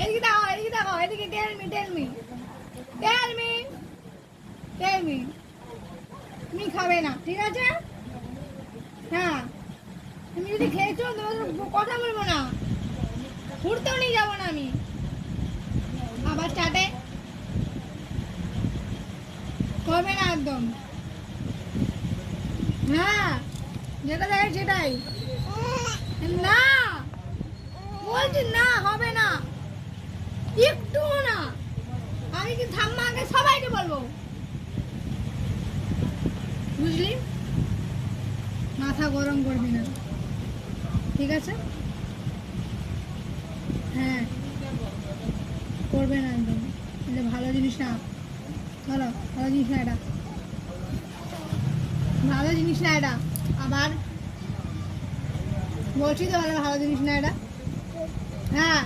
এদিকে দাও, এদিকে দাও, এদিকে tell me tell me tell me tell me. তুমি খাবে না, ঠিক আছে? হ্যাঁ, তুমি যদি খেয়েছো তোমার কথা বলবো না, ঘুরতেও নিয়ে যাবো না আমি। আবার চাটে করবে না একদম। হ্যাঁ, যেটা দেখে সেটাই। না বলছি না, হবে না, একটু না। আমি কি ঠাম্মাকে সবাইকে বলবো, বুঝলি? মাথা গরম করবি না, ঠিক আছে? হ্যাঁ, করবে না একদম। এটা ভালো জিনিস না, ভালো ভালো জিনিস না এটা, ভালো জিনিস না এটা। আবার বলছি তো ভালো ভালো জিনিস না এটা। হ্যাঁ।